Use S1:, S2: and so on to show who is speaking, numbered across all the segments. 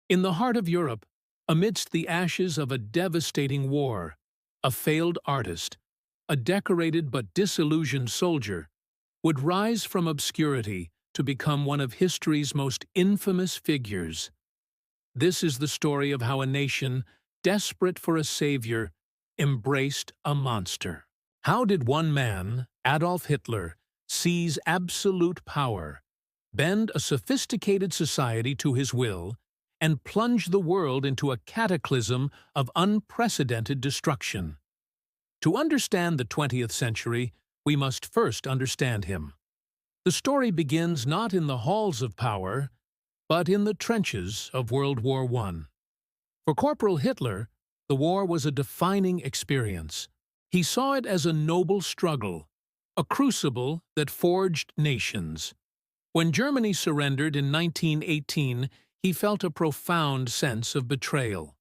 S1: In the heart of Europe, amidst the ashes of a devastating war, a failed artist, a decorated but disillusioned soldier, would rise from obscurity to become one of history's most infamous figures. This is the story of how a nation, desperate for a savior, embraced a monster. How did one man, Adolf Hitler, seize absolute power, bend a sophisticated society to his will, and plunge the world into a cataclysm of unprecedented destruction? To understand the 20th century, we must first understand him. The story begins not in the halls of power, but in the trenches of World War I. For Corporal Hitler, the war was a defining experience. He saw it as a noble struggle, a crucible that forged nations. When Germany surrendered in 1918, he felt a profound sense of betrayal.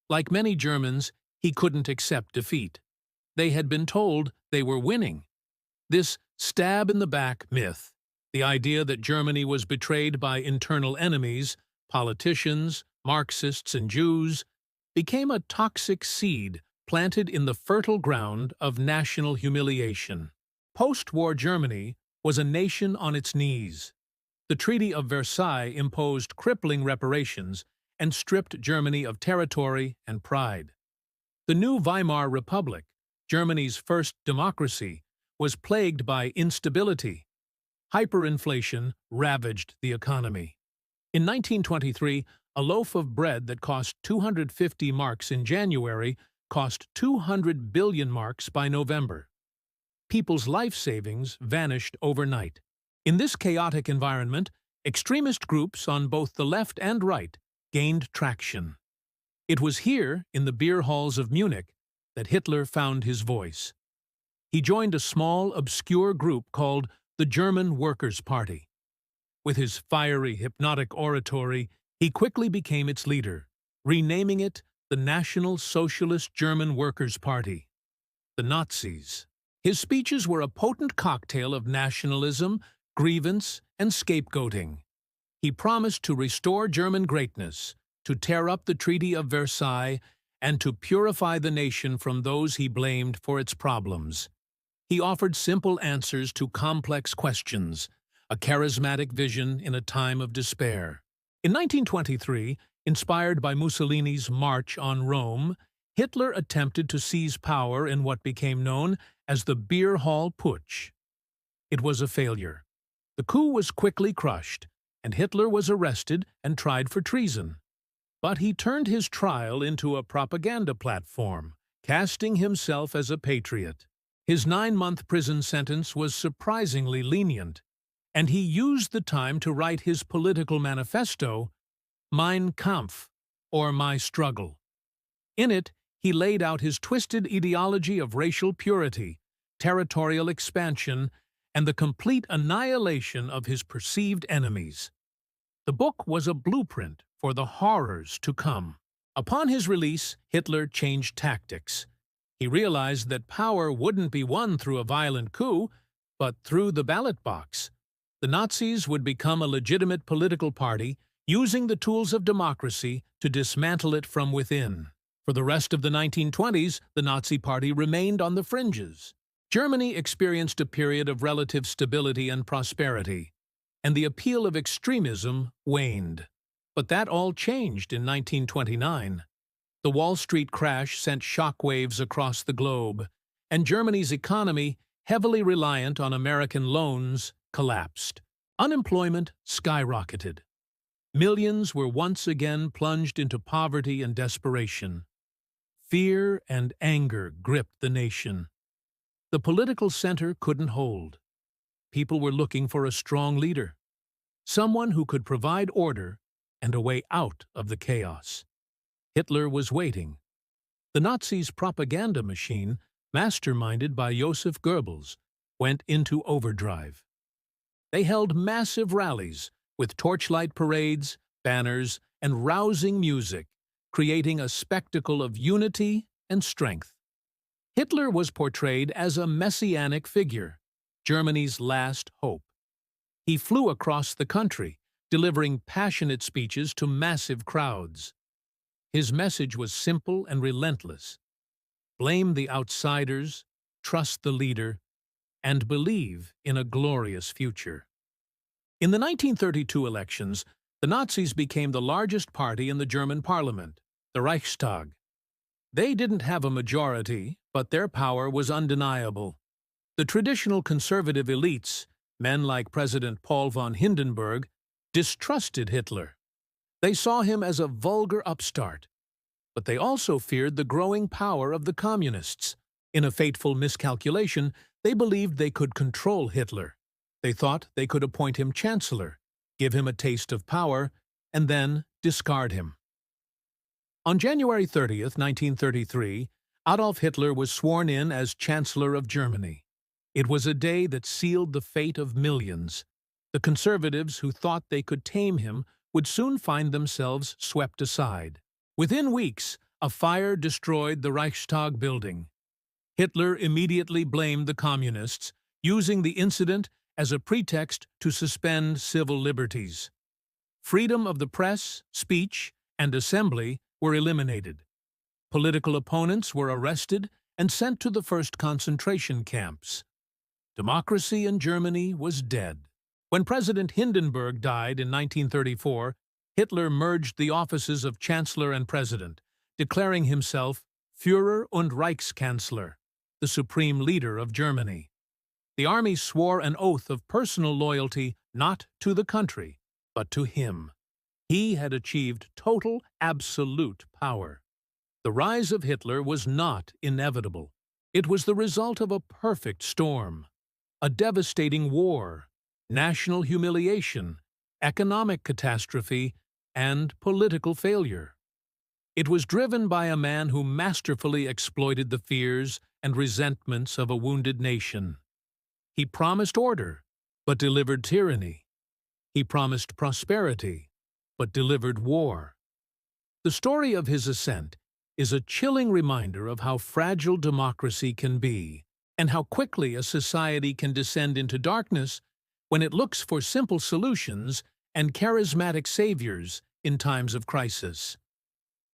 S1: Like many Germans, he couldn't accept defeat. They had been told they were winning. This stab-in-the-back myth, the idea that Germany was betrayed by internal enemies, politicians, Marxists, and Jews, became a toxic seed planted in the fertile ground of national humiliation. Post-war Germany was a nation on its knees. The Treaty of Versailles imposed crippling reparations and stripped Germany of territory and pride. The new Weimar Republic, Germany's first democracy, was plagued by instability. Hyperinflation ravaged the economy. In 1923, a loaf of bread that cost 250 marks in January cost 200 billion marks by November. People's life savings vanished overnight. In this chaotic environment, extremist groups on both the left and right gained traction. It was here, in the beer halls of Munich, that Hitler found his voice. He joined a small, obscure group called the German Workers' Party. With his fiery, hypnotic oratory, he quickly became its leader, renaming it the National Socialist German Workers' Party, the Nazis. His speeches were a potent cocktail of nationalism, grievance, and scapegoating. He promised to restore German greatness, to tear up the Treaty of Versailles, and to purify the nation from those he blamed for its problems. He offered simple answers to complex questions, a charismatic vision in a time of despair. In 1923, inspired by Mussolini's March on Rome, Hitler attempted to seize power in what became known as the Beer Hall Putsch. It was a failure. The coup was quickly crushed, and Hitler was arrested and tried for treason. But he turned his trial into a propaganda platform, casting himself as a patriot. His 9-month prison sentence was surprisingly lenient, and he used the time to write his political manifesto, Mein Kampf, or My Struggle. In it, he laid out his twisted ideology of racial purity, territorial expansion, and the complete annihilation of his perceived enemies. The book was a blueprint for the horrors to come. Upon his release, Hitler changed tactics. He realized that power wouldn't be won through a violent coup, but through the ballot box. The Nazis would become a legitimate political party, using the tools of democracy to dismantle it from within. For the rest of the 1920s, the Nazi Party remained on the fringes. Germany experienced a period of relative stability and prosperity, and the appeal of extremism waned. But that all changed in 1929. The Wall Street crash sent shockwaves across the globe, and Germany's economy, heavily reliant on American loans, collapsed. Unemployment skyrocketed. Millions were once again plunged into poverty and desperation. Fear and anger gripped the nation. The political center couldn't hold. People were looking for a strong leader, someone who could provide order and a way out of the chaos. Hitler was waiting. The Nazis' propaganda machine, masterminded by Joseph Goebbels, went into overdrive. They held massive rallies with torchlight parades, banners, and rousing music, creating a spectacle of unity and strength. Hitler was portrayed as a messianic figure, Germany's last hope. He flew across the country, delivering passionate speeches to massive crowds. His message was simple and relentless. Blame the outsiders, trust the leader, and believe in a glorious future. In the 1932 elections, the Nazis became the largest party in the German parliament, the Reichstag. They didn't have a majority, but their power was undeniable. The traditional conservative elites, men like President Paul von Hindenburg, distrusted Hitler. They saw him as a vulgar upstart. But they also feared the growing power of the communists. In a fateful miscalculation, they believed they could control Hitler. They thought they could appoint him chancellor, give him a taste of power, and then discard him. On January 30th, 1933, Adolf Hitler was sworn in as Chancellor of Germany. It was a day that sealed the fate of millions. The conservatives who thought they could tame him would soon find themselves swept aside. Within weeks, a fire destroyed the Reichstag building. Hitler immediately blamed the communists, using the incident as a pretext to suspend civil liberties. Freedom of the press, speech, and assembly were eliminated. Political opponents were arrested and sent to the first concentration camps. Democracy in Germany was dead. When President Hindenburg died in 1934, Hitler merged the offices of Chancellor and President, declaring himself Führer und Reichskanzler, the supreme leader of Germany. The army swore an oath of personal loyalty not to the country, but to him. He had achieved total, absolute power. The rise of Hitler was not inevitable. It was the result of a perfect storm. A devastating war, national humiliation, economic catastrophe, and political failure. It was driven by a man who masterfully exploited the fears and resentments of a wounded nation. He promised order, but delivered tyranny. He promised prosperity, but delivered war. The story of his ascent is a chilling reminder of how fragile democracy can be, and how quickly a society can descend into darkness when it looks for simple solutions and charismatic saviors in times of crisis.